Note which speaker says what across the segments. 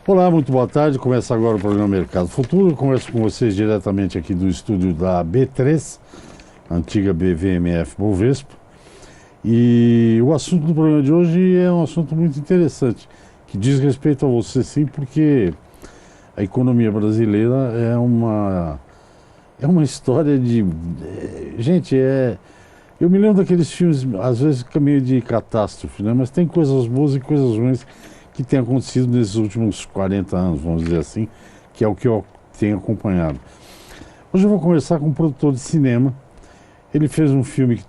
Speaker 1: Olá, muito boa tarde. Começa agora o programa Mercado Futuro. Eu converso com vocês diretamente aqui do estúdio da B3, antiga BVMF Bovespa. E o assunto do programa de hoje é um assunto muito interessante, que diz respeito a você sim, porque a economia brasileira é uma história de... Gente, eu me lembro daqueles filmes, às vezes fica meio de catástrofe, né? Mas tem coisas boas e coisas ruins que têm acontecido nesses últimos 40 anos, vamos dizer assim, que é o que eu tenho acompanhado. Hoje eu vou conversar com um produtor de cinema. Ele fez um filme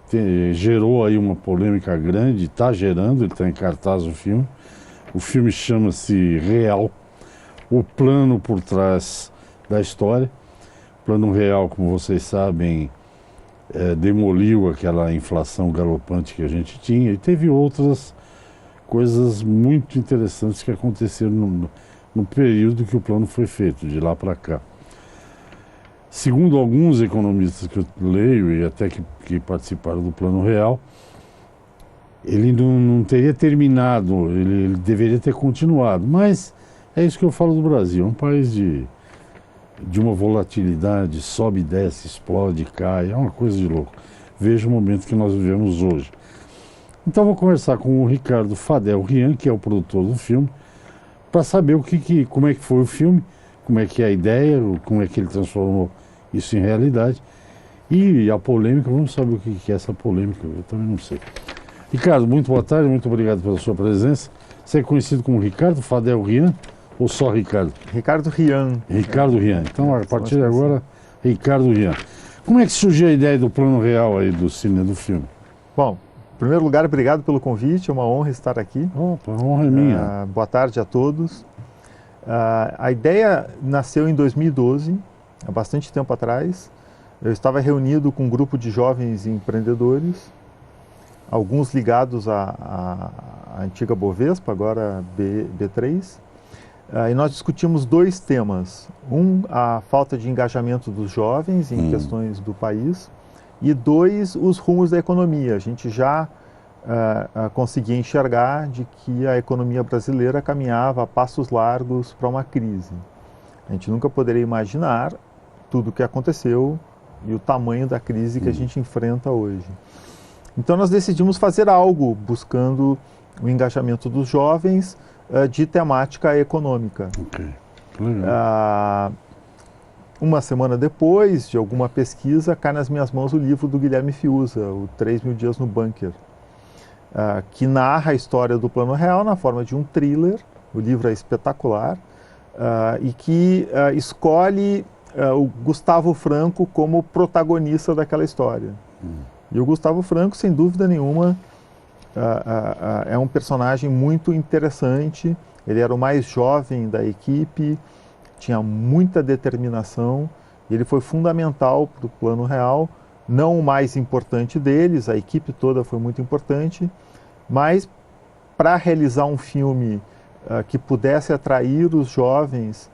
Speaker 1: que gerou aí uma polêmica grande, está gerando, ele está em cartaz o filme. O filme chama-se Real, o plano por trás da história. O Plano Real, como vocês sabem, demoliu aquela inflação galopante que a gente tinha e teve outras coisas muito interessantes que aconteceram no período que o plano foi feito, de lá para cá. Segundo alguns economistas que eu leio e até que participaram do Plano Real, ele não teria terminado, ele deveria ter continuado, mas é isso que eu falo do Brasil, é um país de uma volatilidade, sobe, desce, explode, cai, é uma coisa de louco. Veja o momento que nós vivemos hoje. Então vou conversar com o Ricardo Fadel Rian, que é o produtor do filme, para saber como é que foi o filme, como é que é a ideia, como é que ele transformou isso em realidade. E a polêmica, vamos saber o que é essa polêmica, eu também não sei. Ricardo, muito boa tarde, muito obrigado pela sua presença. Você é conhecido como Ricardo Fadel Rian ou só Ricardo?
Speaker 2: Ricardo Rian.
Speaker 1: Ricardo Rian. Então, a partir de agora, Ricardo Rian. Como é que surgiu a ideia do Plano Real aí do cinema, do filme?
Speaker 2: Bom, em primeiro lugar, obrigado pelo convite, é uma honra estar aqui.
Speaker 1: Opa, a honra é minha.
Speaker 2: Boa tarde a todos. A ideia nasceu em 2012, há bastante tempo atrás. Eu estava reunido com um grupo de jovens empreendedores, alguns ligados à antiga Bovespa, agora B3. E nós discutimos dois temas. A falta de engajamento dos jovens em questões do país. E dois, os rumos da economia. A gente já conseguia enxergar de que a economia brasileira caminhava a passos largos para uma crise. A gente nunca poderia imaginar tudo o que aconteceu e o tamanho da crise que a gente enfrenta hoje. Então nós decidimos fazer algo buscando o engajamento dos jovens de temática econômica.
Speaker 1: Ok, legal.
Speaker 2: Uma semana depois de alguma pesquisa, cai nas minhas mãos o livro do Guilherme Fiuza, o 3.000 Dias no Bunker, que narra a história do Plano Real na forma de um thriller. O livro é espetacular e que escolhe o Gustavo Franco como protagonista daquela história. E o Gustavo Franco, sem dúvida nenhuma, é um personagem muito interessante. Ele era o mais jovem da equipe, tinha muita determinação, e ele foi fundamental para o Plano Real, não o mais importante deles, a equipe toda foi muito importante, mas para realizar um filme que pudesse atrair os jovens,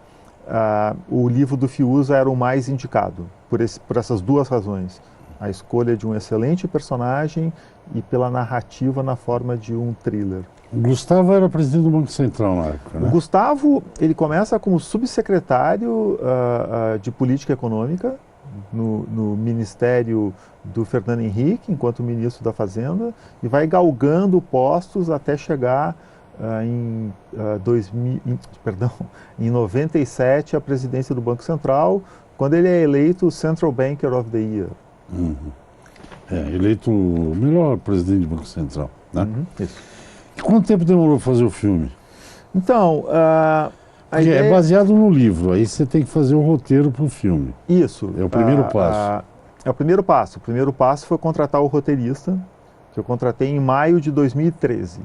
Speaker 2: o livro do Fiuza era o mais indicado, por essas duas razões. A escolha de um excelente personagem e pela narrativa na forma de um thriller.
Speaker 1: O Gustavo era presidente do Banco Central na época, né?
Speaker 2: O Gustavo, ele começa como subsecretário de Política Econômica no Ministério do Fernando Henrique, enquanto ministro da Fazenda, e vai galgando postos até chegar em 97 à presidência do Banco Central, quando ele é eleito Central Banker of the Year.
Speaker 1: Eleito o melhor presidente do Banco Central, né?
Speaker 2: Isso.
Speaker 1: E quanto tempo demorou para fazer o filme?
Speaker 2: Então,
Speaker 1: É baseado no livro, aí você tem que fazer o roteiro para o filme.
Speaker 2: Isso.
Speaker 1: É o primeiro passo.
Speaker 2: É o primeiro passo. O primeiro passo foi contratar o roteirista, que eu contratei em maio de 2013.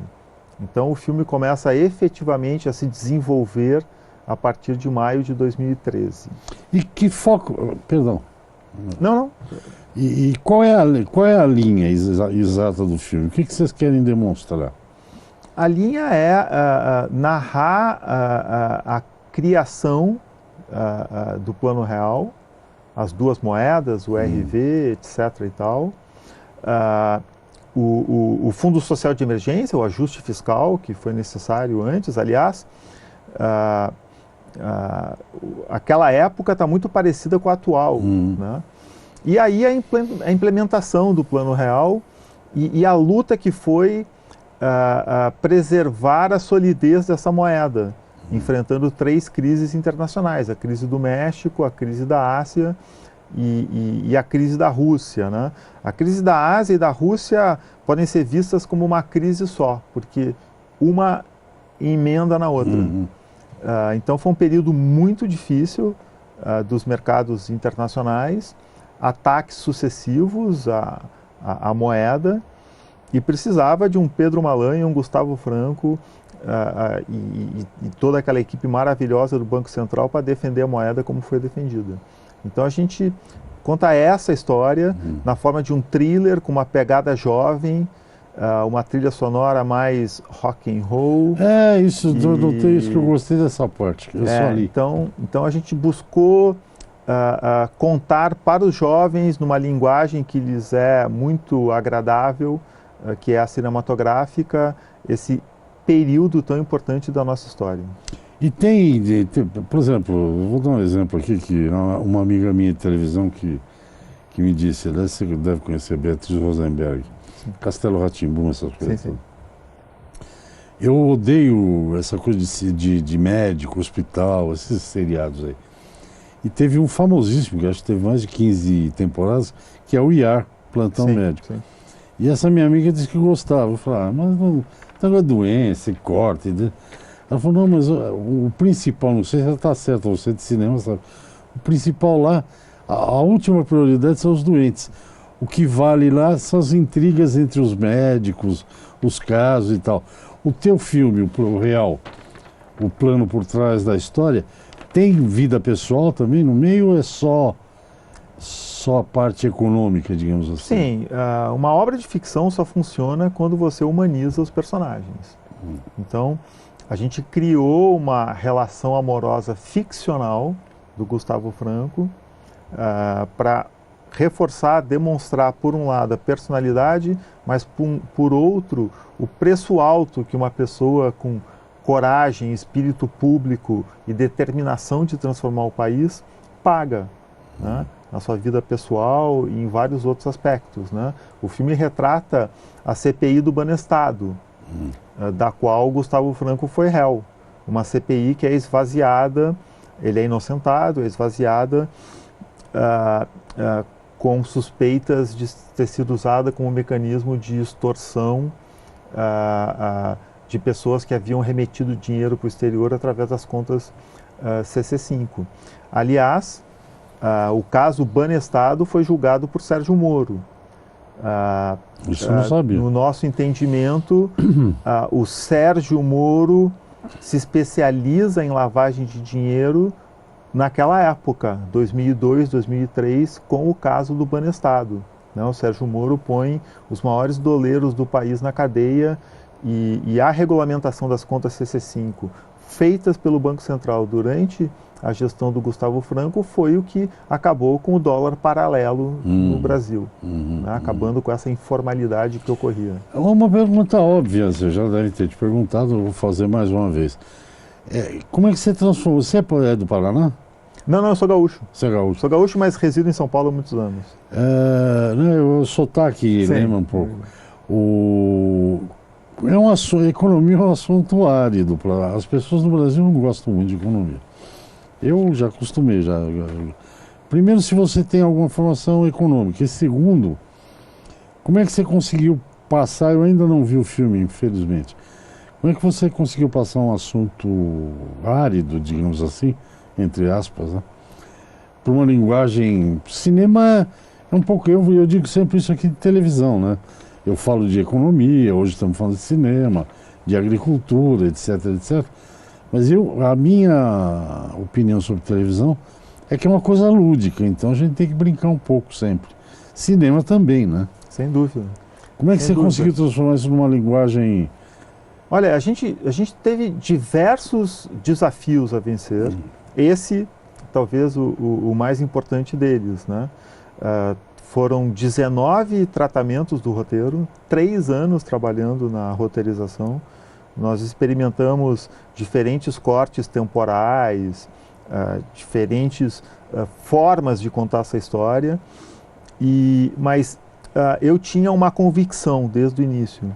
Speaker 2: Então o filme começa efetivamente a se desenvolver a partir de maio de 2013.
Speaker 1: E que foco... Perdão.
Speaker 2: Não.
Speaker 1: E qual é a linha exata do filme? O que vocês querem demonstrar?
Speaker 2: A linha é narrar a criação do Plano Real, as duas moedas, o RV, etc. e tal. O Fundo Social de Emergência, o ajuste fiscal que foi necessário antes, aliás, aquela época está muito parecida com a atual, né? E aí a implementação do Plano Real e a luta que foi preservar a solidez dessa moeda, enfrentando 3 crises internacionais: a crise do México, a crise da Ásia e a crise da Rússia, né? A crise da Ásia e da Rússia podem ser vistas como uma crise só, porque uma emenda na outra. Então foi um período muito difícil dos mercados internacionais, ataques sucessivos à moeda, e precisava de um Pedro Malan, um Gustavo Franco e toda aquela equipe maravilhosa do Banco Central para defender a moeda como foi defendida. Então a gente conta essa história na forma de um thriller com uma pegada jovem, uma trilha sonora mais rock and roll.
Speaker 1: Isso que eu gostei dessa parte, que eu só li.
Speaker 2: Então a gente buscou contar para os jovens numa linguagem que lhes é muito agradável, que é a cinematográfica, esse período tão importante da nossa história.
Speaker 1: E por exemplo, vou dar um exemplo aqui, que uma amiga minha de televisão que me disse, você deve conhecer, Beatriz Rosenberg, sim. Castelo Rá-Tim-Bum, essas coisas. Sim. Eu odeio essa coisa de médico, hospital, esses seriados aí. E teve um famosíssimo, que acho que teve mais de 15 temporadas, que é o IAR, Plantão Médico. Sim. E essa minha amiga disse que gostava. Eu falei, mas não tem uma doença, corta. Ela falou, não, mas o principal, não sei se ela está certa, você de cinema sabe, o principal lá, a última prioridade são os doentes. O que vale lá são as intrigas entre os médicos, os casos e tal. O teu filme, o real, o plano por trás da história, tem vida pessoal também no meio ou é só a parte econômica, digamos assim?
Speaker 2: Sim, uma obra de ficção só funciona quando você humaniza os personagens. Então, a gente criou uma relação amorosa ficcional do Gustavo Franco para reforçar, demonstrar, por um lado, a personalidade, mas por outro, o preço alto que uma pessoa com coragem, espírito público e determinação de transformar o país paga, né? Na sua vida pessoal e em vários outros aspectos, né? O filme retrata a CPI do Banestado, da qual Gustavo Franco foi réu. Uma CPI que é esvaziada, ele é inocentado, é esvaziada com suspeitas de ter sido usada como mecanismo de extorsão de pessoas que haviam remetido dinheiro para o exterior através das contas CC5. Aliás, o caso Banestado foi julgado por Sérgio Moro.
Speaker 1: Isso eu não sabia.
Speaker 2: No nosso entendimento, o Sérgio Moro se especializa em lavagem de dinheiro naquela época, 2002, 2003, com o caso do Banestado. O Sérgio Moro põe os maiores doleiros do país na cadeia e a regulamentação das contas CC5 feitas pelo Banco Central durante a gestão do Gustavo Franco foi o que acabou com o dólar paralelo no Brasil, acabando com essa informalidade que ocorria.
Speaker 1: Uma pergunta óbvia, você já deve ter te perguntado, eu vou fazer mais uma vez. Como é que você transformou? Você é do Paraná?
Speaker 2: Não, eu sou gaúcho.
Speaker 1: Você é gaúcho?
Speaker 2: Sou gaúcho, mas resido em São Paulo há muitos anos.
Speaker 1: O sotaque lembra um pouco. Economia é um assunto árido. As pessoas no Brasil não gostam muito de economia. Eu já acostumei. Primeiro, se você tem alguma formação econômica. E segundo, como é que você conseguiu passar? Eu ainda não vi o filme, infelizmente. Como é que você conseguiu passar um assunto árido, digamos assim, entre aspas, né, para uma linguagem... Cinema é um pouco... Eu digo sempre isso aqui de televisão, né? Eu falo de economia, hoje estamos falando de cinema, de agricultura, etc, etc. Mas a minha opinião sobre televisão é que é uma coisa lúdica, então a gente tem que brincar um pouco sempre. Cinema também, né?
Speaker 2: Sem dúvida.
Speaker 1: Como é que você conseguiu transformar isso numa linguagem...
Speaker 2: Olha, a gente teve diversos desafios a vencer. Esse, talvez, o mais importante deles, né? Foram 19 tratamentos do roteiro, 3 anos trabalhando na roteirização, Nós experimentamos diferentes cortes temporais, diferentes formas de contar essa história, mas eu tinha uma convicção desde o início,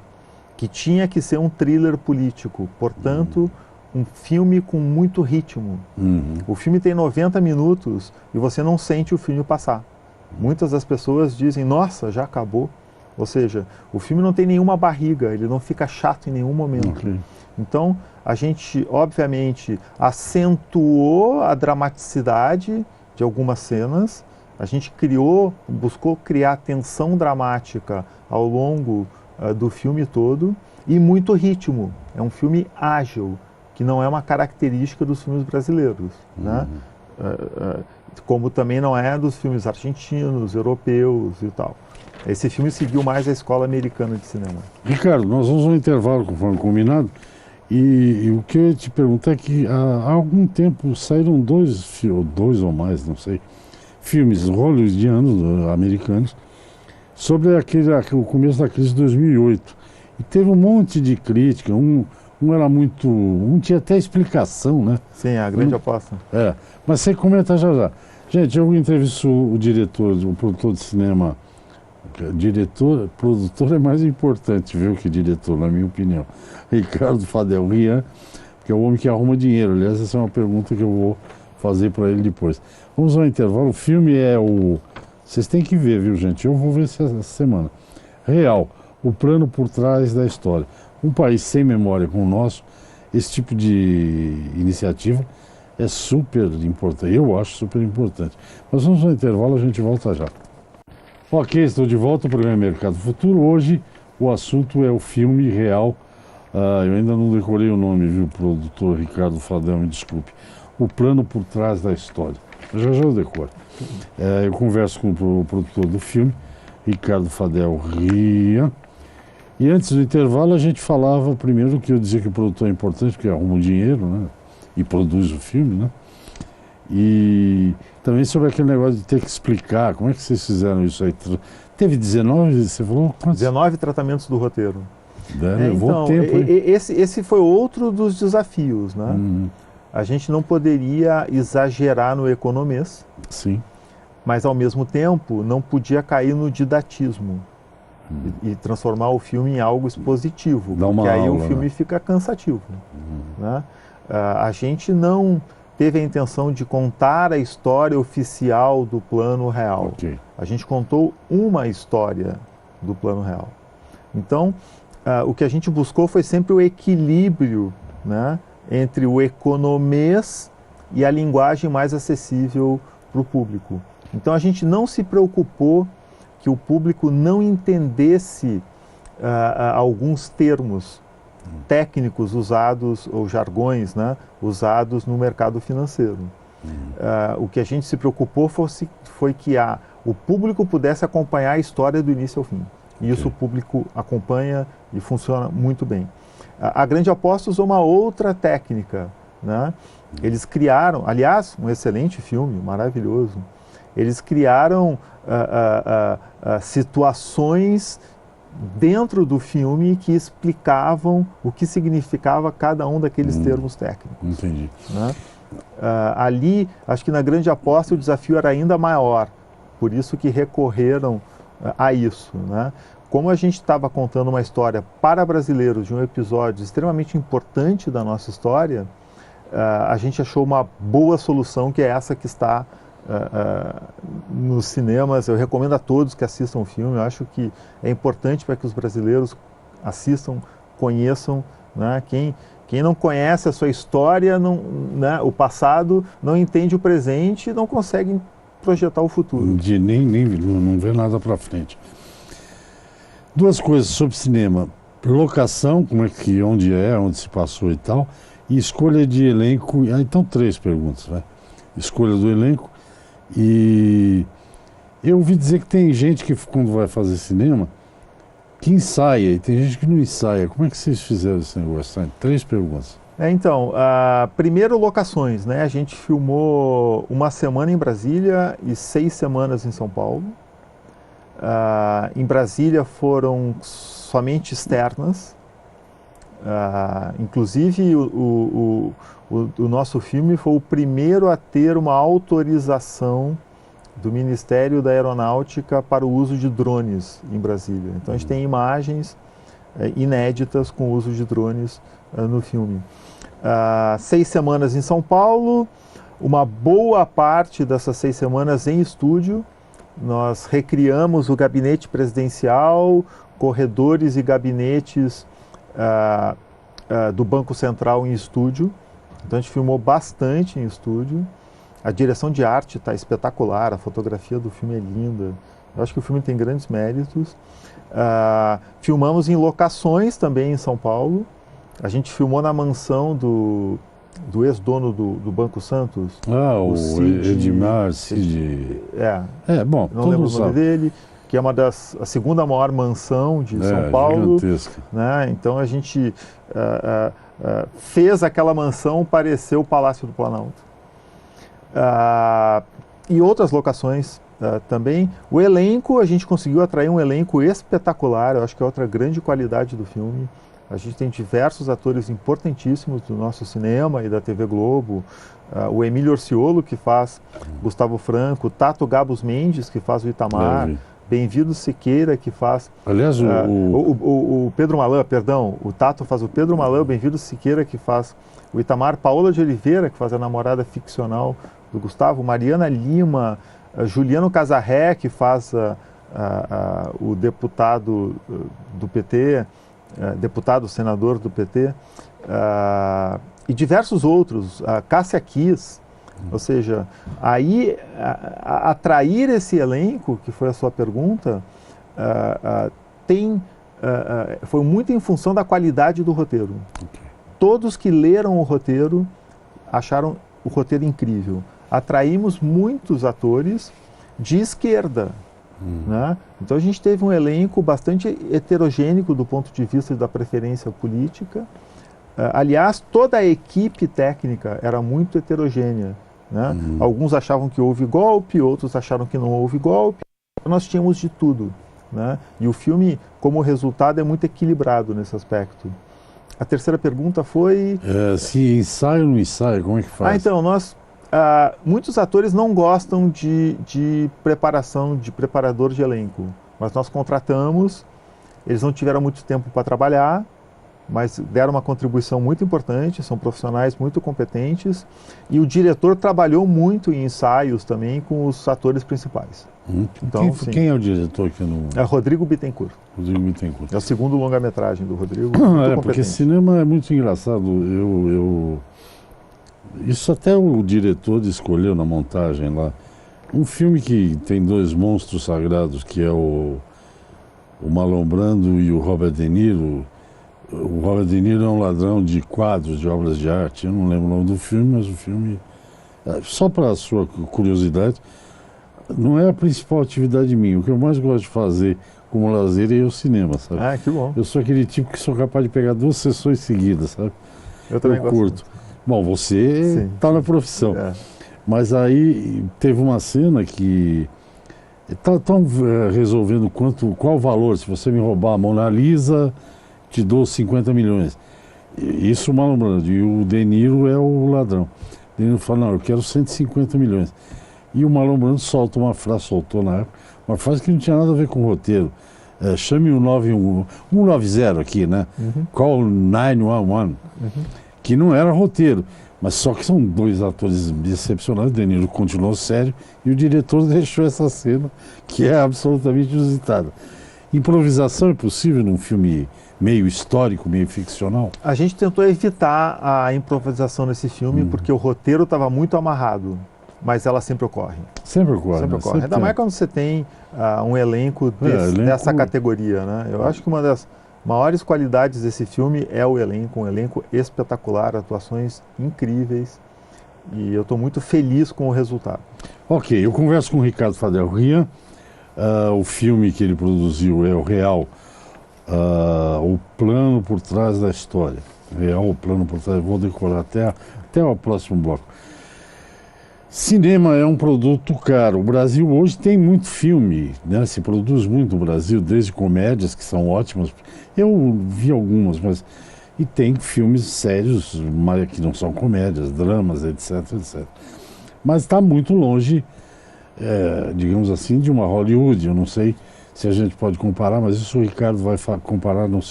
Speaker 2: que tinha que ser um thriller político, portanto, um filme com muito ritmo. O filme tem 90 minutos e você não sente o filme passar. Muitas das pessoas dizem, nossa, já acabou. Ou seja, o filme não tem nenhuma barriga, ele não fica chato em nenhum momento.
Speaker 1: Ok.
Speaker 2: Então, a gente, obviamente, acentuou a dramaticidade de algumas cenas, a gente buscou criar tensão dramática ao longo do filme todo e muito ritmo. É um filme ágil, que não é uma característica dos filmes brasileiros, né? Como também não é dos filmes argentinos, europeus e tal. Esse filme seguiu mais a escola americana de cinema.
Speaker 1: Ricardo, nós vamos ao intervalo, conforme combinado, e o que eu ia te perguntar é que há algum tempo saíram dois ou mais, não sei, filmes hollywoodianos, americanos, sobre o começo da crise de 2008. E teve um monte de crítica, um tinha até explicação, né?
Speaker 2: Sim, a grande aposta.
Speaker 1: Mas você comenta já. Gente, eu entrevisto o diretor, o produtor de cinema. Produtor é mais importante, viu, que diretor, na minha opinião. Ricardo Fadel Rian, que é o homem que arruma dinheiro. Aliás, essa é uma pergunta que eu vou fazer para ele depois. Vamos ao intervalo. O filme vocês têm que ver, viu, gente? Eu vou ver essa semana. Real, o plano por trás da história. Um país sem memória como o nosso, esse tipo de iniciativa é super importante. Eu acho super importante. Mas vamos ao intervalo, a gente volta já. Ok, estou de volta ao programa Mercado Futuro. Hoje o assunto é o filme Real. Eu ainda não decorei o nome, viu, produtor Ricardo Fadel, me desculpe. O plano por trás da história. Já eu decoro. Eu converso com o produtor do filme, Ricardo Fadel Rian. E antes do intervalo a gente falava primeiro que eu dizia que o produtor é importante porque arruma o dinheiro, né? E produz o filme, né? E também sobre aquele negócio de ter que explicar como é que vocês fizeram isso aí. Teve 19, você falou? Quantos?
Speaker 2: 19 tratamentos do roteiro.
Speaker 1: Levou tempo, hein?
Speaker 2: Esse foi outro dos desafios, né? A gente não poderia exagerar no economês,
Speaker 1: sim,
Speaker 2: mas ao mesmo tempo não podia cair no didatismo e transformar o filme em algo expositivo, porque aí o filme fica cansativo, né? A gente não teve a intenção de contar a história oficial do Plano Real.
Speaker 1: Okay.
Speaker 2: A gente contou uma história do Plano Real. Então, o que a gente buscou foi sempre o equilíbrio, né, entre o economês e a linguagem mais acessível para o público. Então, a gente não se preocupou que o público não entendesse alguns termos técnicos usados, ou jargões, né, usados no mercado financeiro. O que a gente se preocupou foi que o público pudesse acompanhar a história do início ao fim. E isso o público acompanha e funciona muito bem. A Grande Aposta usou uma outra técnica, né? Eles criaram, aliás, um excelente filme, maravilhoso. Eles criaram situações dentro do filme que explicavam o que significava cada um daqueles termos técnicos.
Speaker 1: Entendi.
Speaker 2: Né? Ali, acho que na Grande Aposta o desafio era ainda maior, por isso que recorreram a isso, né? Como a gente estava contando uma história para brasileiros de um episódio extremamente importante da nossa história, a gente achou uma boa solução, que é essa que está nos cinemas. Eu recomendo a todos que assistam o filme. Eu acho que é importante para que os brasileiros assistam, conheçam, né? Quem não conhece a sua história, né, o passado, não entende o presente e não consegue projetar o futuro.
Speaker 1: Não vê nada para frente. Duas coisas sobre cinema: locação, onde se passou e tal, e escolha de elenco. Então, 3 perguntas, né? Escolha do elenco. E eu ouvi dizer que tem gente que, quando vai fazer cinema, que ensaia, e tem gente que não ensaia. Como é que vocês fizeram esse negócio? 3 perguntas.
Speaker 2: Então, primeiro, locações, né? A gente filmou 1 semana em Brasília e 6 semanas em São Paulo. Em Brasília foram somente externas. Inclusive, o nosso filme foi o primeiro a ter uma autorização do Ministério da Aeronáutica para o uso de drones em Brasília. Então, a gente tem imagens inéditas com o uso de drones no filme. 6 semanas em São Paulo, uma boa parte dessas 6 semanas em estúdio. Nós recriamos o gabinete presidencial, corredores e gabinetes do Banco Central em estúdio. Então a gente filmou bastante em estúdio. A direção de arte está espetacular, a fotografia do filme é linda. Eu acho que o filme tem grandes méritos. Filmamos em locações também em São Paulo. A gente filmou na mansão do ex-dono do Banco Santos.
Speaker 1: O Edmar Cid. Bom,
Speaker 2: não lembro o nome dele, que é a segunda maior mansão de São Paulo.
Speaker 1: Gigantesca.
Speaker 2: Né? Então a gente fez aquela mansão parecer o Palácio do Planalto. E outras locações também. O elenco, a gente conseguiu atrair um elenco espetacular, eu acho que é outra grande qualidade do filme. A gente tem diversos atores importantíssimos do nosso cinema e da TV Globo. O Emílio Orciolo, que faz Gustavo Franco, Tato Gabos Mendes, que faz o Itamar, Bem-vindo Siqueira, que faz...
Speaker 1: Aliás,
Speaker 2: o Pedro Malan, perdão, o Tato faz o Pedro Malan, o Bem-vindo Siqueira, que faz o Itamar, Paola de Oliveira, que faz a namorada ficcional do Gustavo, Mariana Lima, Juliano Casarré, que faz o deputado do PT, deputado, senador do PT, e diversos outros, Cássia Kiss, ou seja, aí atrair esse elenco, que foi a sua pergunta, foi muito em função da qualidade do roteiro. Todos que leram o roteiro acharam o roteiro incrível. Atraímos muitos atores de esquerda. Né? Então a gente teve um elenco bastante heterogêneo do ponto de vista da preferência política. Aliás, toda a equipe técnica era muito heterogênea. Né? Alguns achavam que houve golpe, outros acharam que não houve golpe. Nós tínhamos de tudo. Né? E o filme, como resultado, é muito equilibrado nesse aspecto. A terceira pergunta foi...
Speaker 1: se ensaio ou não ensaio, como é que faz?
Speaker 2: Então, muitos atores não gostam de preparação, de preparador de elenco, mas nós contratamos, eles não tiveram muito tempo para trabalhar, mas deram uma contribuição muito importante, são profissionais muito competentes, e o diretor trabalhou muito em ensaios também com os atores principais.
Speaker 1: Então, quem é o diretor que não...
Speaker 2: É Rodrigo Bittencourt.
Speaker 1: Rodrigo Bittencourt.
Speaker 2: É o segundo longa-metragem do Rodrigo.
Speaker 1: Porque cinema é muito engraçado. Isso até o diretor escolheu na montagem lá. Um filme que tem 2 monstros sagrados, que é o Marlon Brando e o Robert De Niro. O Robert De Niro é um ladrão de quadros, de obras de arte. Eu não lembro o nome do filme, mas o filme... Só para a sua curiosidade, não é a principal atividade minha. O que eu mais gosto de fazer como lazer é o cinema, sabe?
Speaker 2: Que bom.
Speaker 1: Eu sou aquele tipo que sou capaz de pegar 2 sessões seguidas, sabe?
Speaker 2: Eu também gosto
Speaker 1: curto.
Speaker 2: Muito.
Speaker 1: Bom, você está na profissão. Mas aí teve uma cena que estão resolvendo qual o valor. Se você me roubar a Mona Lisa, te dou 50 milhões. Isso o Marlon Brando. E o De Niro é o ladrão. O De Niro fala, não, eu quero 150 milhões. E o Marlon Brando soltou na época, uma frase que não tinha nada a ver com o roteiro. Chame o 190 aqui, né? Call 911. Que não era roteiro, mas só que são 2 atores excepcionais. O De Niro continuou sério e o diretor deixou essa cena que é absolutamente inusitada. Improvisação é possível num filme meio histórico, meio ficcional?
Speaker 2: A gente tentou evitar a improvisação nesse filme porque o roteiro estava muito amarrado, mas ela sempre ocorre.
Speaker 1: Sempre ocorre.
Speaker 2: Sempre ocorre. Ainda mais quando você tem um elenco dessa categoria. Né? Eu acho que uma das maiores qualidades desse filme é o elenco, um elenco espetacular, atuações incríveis, e eu estou muito feliz com o resultado.
Speaker 1: Ok, eu converso com o Ricardo Fadel Rian, o filme que ele produziu é o Real, o plano por trás da história. Real, o plano por trás, vou decorar até o próximo bloco. Cinema é um produto caro. O Brasil hoje tem muito filme, né? Se produz muito no Brasil, desde comédias, que são ótimas. Eu vi algumas, mas e tem filmes sérios, mas que não são comédias, dramas, etc, etc. Mas está muito longe, digamos assim, de uma Hollywood. Eu não sei se a gente pode comparar, mas isso o Ricardo vai comparar no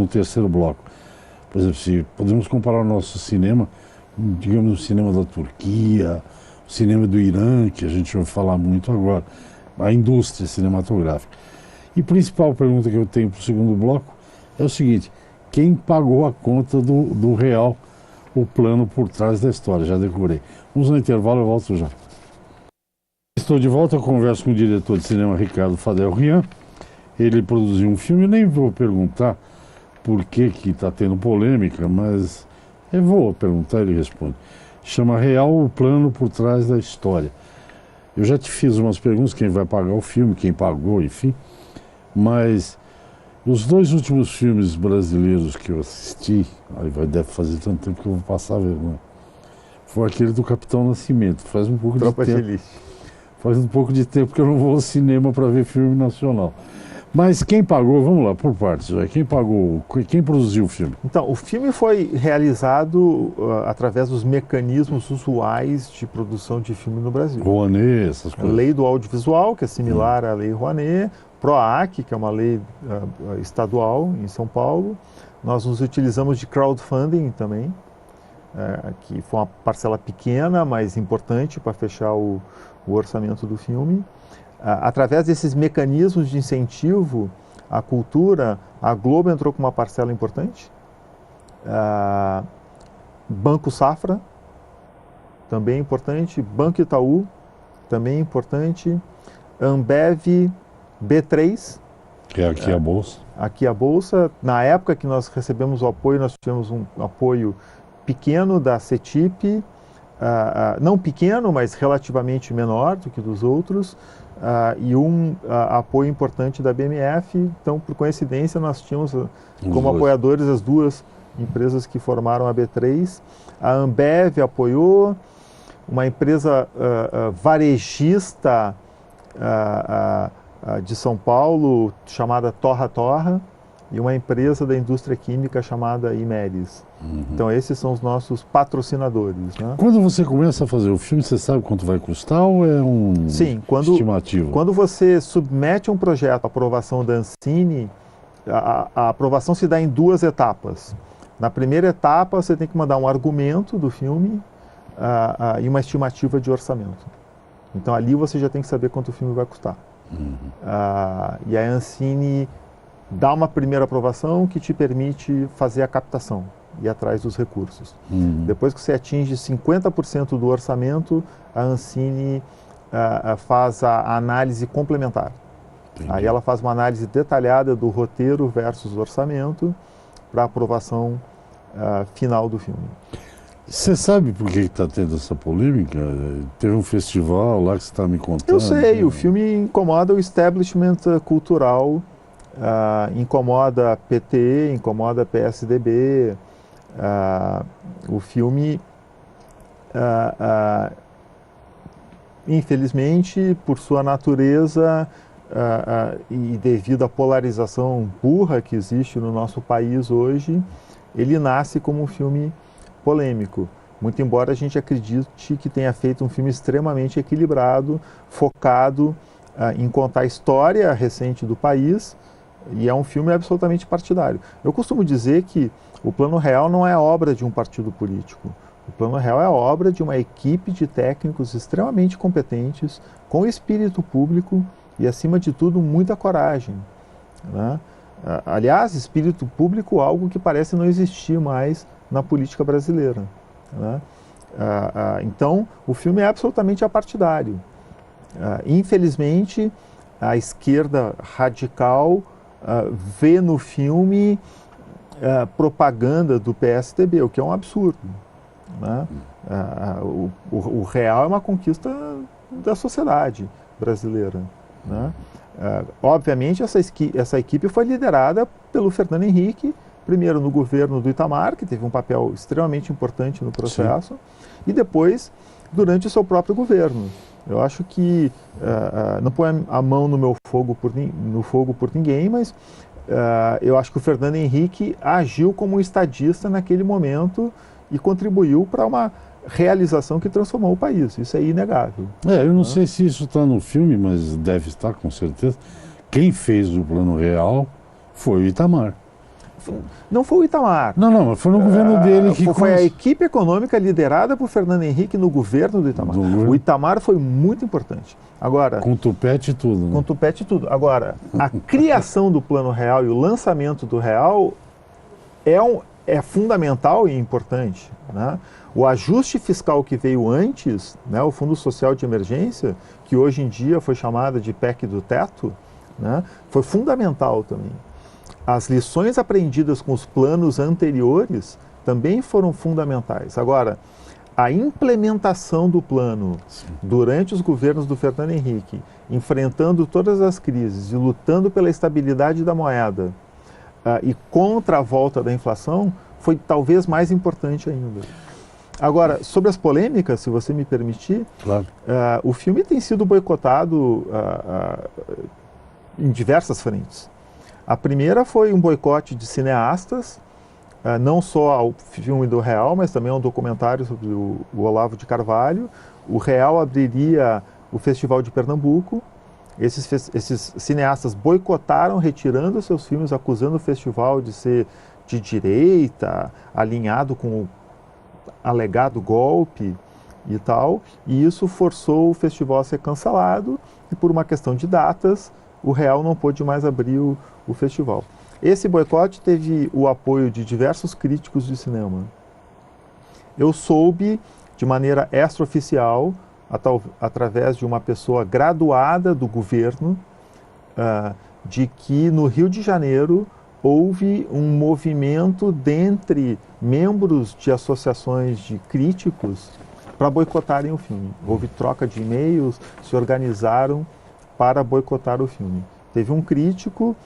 Speaker 1: terceiro bloco. Por exemplo, se podemos comparar o nosso cinema, digamos, o cinema da Turquia, o cinema do Irã, que a gente vai falar muito agora, a indústria cinematográfica. E a principal pergunta que eu tenho para o segundo bloco é o seguinte: quem pagou a conta do real, o plano por trás da história? Já decorei. Vamos no intervalo, eu volto já. Estou de volta, eu converso com o diretor de cinema Ricardo Fadel Rian. Ele produziu um filme, nem vou perguntar por que está tendo polêmica, mas eu vou perguntar, ele responde. Chama Real, o plano por trás da história. Eu já te fiz umas perguntas, quem vai pagar o filme, quem pagou, enfim, mas os dois últimos filmes brasileiros que eu assisti, deve fazer tanto tempo que eu vou passar vergonha, foi aquele do Capitão Nascimento. Faz um pouco
Speaker 2: Tropa
Speaker 1: de tempo.
Speaker 2: de Elite.
Speaker 1: Faz um pouco de tempo que eu não vou ao cinema para ver filme nacional. Mas quem pagou, vamos lá, por partes, quem pagou, quem produziu o filme?
Speaker 2: Então, o filme foi realizado através dos mecanismos usuais de produção de filme no Brasil.
Speaker 1: Rouanet, essas
Speaker 2: A
Speaker 1: coisas.
Speaker 2: lei do audiovisual, que é similar à lei Rouanet, PROAC, que é uma lei estadual em São Paulo. Nós nos utilizamos de crowdfunding também, que foi uma parcela pequena, mas importante para fechar o orçamento do filme. Através desses mecanismos de incentivo à cultura, a Globo entrou com uma parcela importante. Banco Safra, também importante. Banco Itaú, também importante. Ambev, B3.
Speaker 1: Que é aqui a Bolsa.
Speaker 2: Aqui a Bolsa. Na época que nós recebemos o apoio, nós tivemos um apoio pequeno da CETIP. Não pequeno, mas relativamente menor do que dos outros. E um apoio importante da BMF. Então, por coincidência, nós tínhamos como apoiadores as duas empresas que formaram a B3. A Ambev apoiou, uma empresa varejista de São Paulo chamada Torra Torra e uma empresa da indústria química chamada Imeris. Então esses são os nossos patrocinadores, né?
Speaker 1: Quando você começa a fazer o filme, você sabe quanto vai custar ou é estimativa?
Speaker 2: Quando você submete um projeto à aprovação da Ancine, a aprovação se dá em duas etapas. Na primeira etapa, você tem que mandar um argumento do filme e uma estimativa de orçamento. Então ali você já tem que saber quanto o filme vai custar. E a Ancine dá uma primeira aprovação que te permite fazer a captação, ir atrás dos recursos. Depois que você atinge 50% do orçamento, a Ancine faz a análise complementar.
Speaker 1: Entendi.
Speaker 2: Aí ela faz uma análise detalhada do roteiro versus orçamento para a aprovação final do filme.
Speaker 1: Você sabe por que está tendo essa polêmica? Teve um festival lá que você está me contando.
Speaker 2: Eu sei, o filme incomoda o establishment cultural, incomoda PT, incomoda PSDB. O filme, infelizmente, por sua natureza e devido à polarização burra que existe no nosso país hoje, ele nasce como um filme polêmico. Muito embora a gente acredite que tenha feito um filme extremamente equilibrado, focado em contar a história recente do país, e é um filme absolutamente partidário. Eu costumo dizer que o Plano Real não é obra de um partido político. O Plano Real é obra de uma equipe de técnicos extremamente competentes, com espírito público e, acima de tudo, muita coragem, né? Aliás, espírito público, algo que parece não existir mais na política brasileira, né? Então, o filme é absolutamente apartidário. Infelizmente, a esquerda radical vê no filme propaganda do PSDB, o que é um absurdo, né? O real é uma conquista da sociedade brasileira, né? Obviamente, essa equipe foi liderada pelo Fernando Henrique, primeiro no governo do Itamar, que teve um papel extremamente importante no processo, e depois durante o seu próprio governo. Eu acho que não põe a mão no fogo por ninguém, mas eu acho que o Fernando Henrique agiu como um estadista naquele momento e contribuiu para uma realização que transformou o país. Isso é inegável.
Speaker 1: Eu não sei se isso está no filme, mas deve estar, com certeza. Quem fez o Plano Real foi o Itamar.
Speaker 2: Não foi o Itamar.
Speaker 1: Não, mas foi no governo dele que...
Speaker 2: Foi a equipe econômica liderada por Fernando Henrique no governo do Itamar. O Itamar foi muito importante. Agora,
Speaker 1: com tupete e tudo.
Speaker 2: Com tupete e tudo. Agora, a criação do Plano Real e o lançamento do Real é fundamental e importante, né? O ajuste fiscal que veio antes, né, o Fundo Social de Emergência, que hoje em dia foi chamada de PEC do Teto, né, foi fundamental também. As lições aprendidas com os planos anteriores também foram fundamentais. Agora, a implementação do plano durante os governos do Fernando Henrique, enfrentando todas as crises e lutando pela estabilidade da moeda e contra a volta da inflação, foi talvez mais importante ainda. Agora, sobre as polêmicas, se você me permitir,
Speaker 1: claro.
Speaker 2: O filme tem sido boicotado em diversas frentes. A primeira foi um boicote de cineastas, não só ao filme do Real, mas também a um documentário sobre o Olavo de Carvalho. O Real abriria o Festival de Pernambuco. Esses cineastas boicotaram, retirando seus filmes, acusando o festival de ser de direita, alinhado com o alegado golpe e tal, e isso forçou o festival a ser cancelado, e por uma questão de datas, o Real não pôde mais abrir o festival. Esse boicote teve o apoio de diversos críticos de cinema. Eu soube, de maneira extraoficial, através de uma pessoa graduada do governo, de que no Rio de Janeiro houve um movimento dentre membros de associações de críticos para boicotarem o filme. Houve troca de e-mails, se organizaram para boicotar o filme. Teve um crítico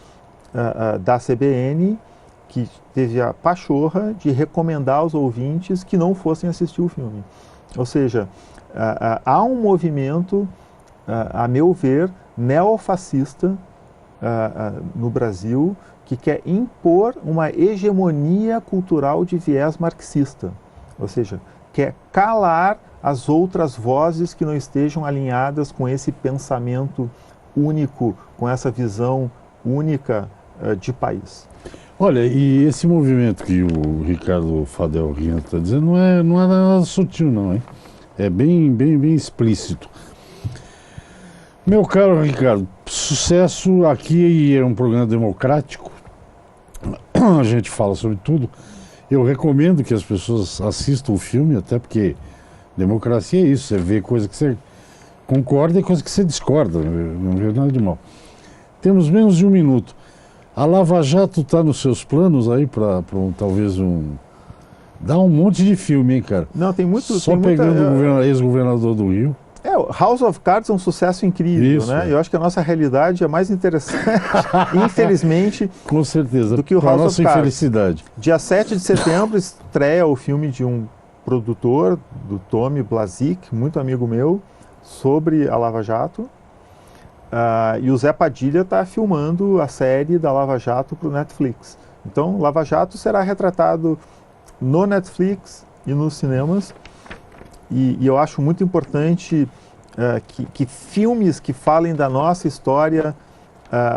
Speaker 2: da CBN que teve a pachorra de recomendar aos ouvintes que não fossem assistir o filme. Ou seja, há um movimento, a meu ver, neofascista no Brasil, que quer impor uma hegemonia cultural de viés marxista, ou seja, quer calar as outras vozes que não estejam alinhadas com esse pensamento único, com essa visão única de país.
Speaker 1: Olha, e esse movimento que o Ricardo Fadel Rian está dizendo não é nada sutil, não, hein? É bem explícito. Meu caro Ricardo, sucesso. Aqui é um programa democrático, a gente fala sobre tudo. Eu recomendo que as pessoas assistam o filme, até porque democracia é isso, você vê coisa que você concorda e coisa que você discorda, não vê nada de mal. Temos menos de um minuto. A Lava Jato está nos seus planos aí para talvez dá um monte de filme, hein, cara?
Speaker 2: Não, tem muito.
Speaker 1: Só pegando o ex-governador do Rio.
Speaker 2: House of Cards é um sucesso incrível,
Speaker 1: isso,
Speaker 2: né? Eu acho que a nossa realidade é mais interessante, infelizmente,
Speaker 1: com certeza,
Speaker 2: do que o House of Cards.
Speaker 1: Nossa infelicidade.
Speaker 2: Dia 7 de setembro estreia o filme de um produtor, do Tommy Blazik, muito amigo meu, sobre a Lava Jato. E o Zé Padilha está filmando a série da Lava Jato para o Netflix. Então, Lava Jato será retratado no Netflix e nos cinemas. E eu acho muito importante que filmes que falem da nossa história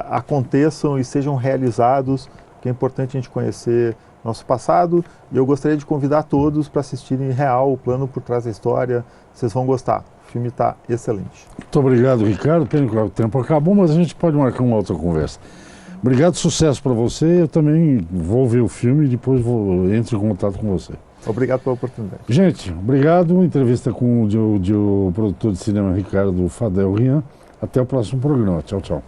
Speaker 2: aconteçam e sejam realizados, que é importante a gente conhecer nosso passado. E eu gostaria de convidar todos para assistirem Real, o plano por trás da história. Vocês vão gostar. O filme está excelente.
Speaker 1: Muito obrigado, Ricardo. Pena que o tempo acabou, mas a gente pode marcar uma outra conversa. Obrigado, sucesso para você. Eu também vou ver o filme e depois entro em contato com você.
Speaker 2: Obrigado pela oportunidade.
Speaker 1: Gente, obrigado. Entrevista com o produtor de cinema Ricardo Fadel Rian. Até o próximo programa. Tchau, tchau.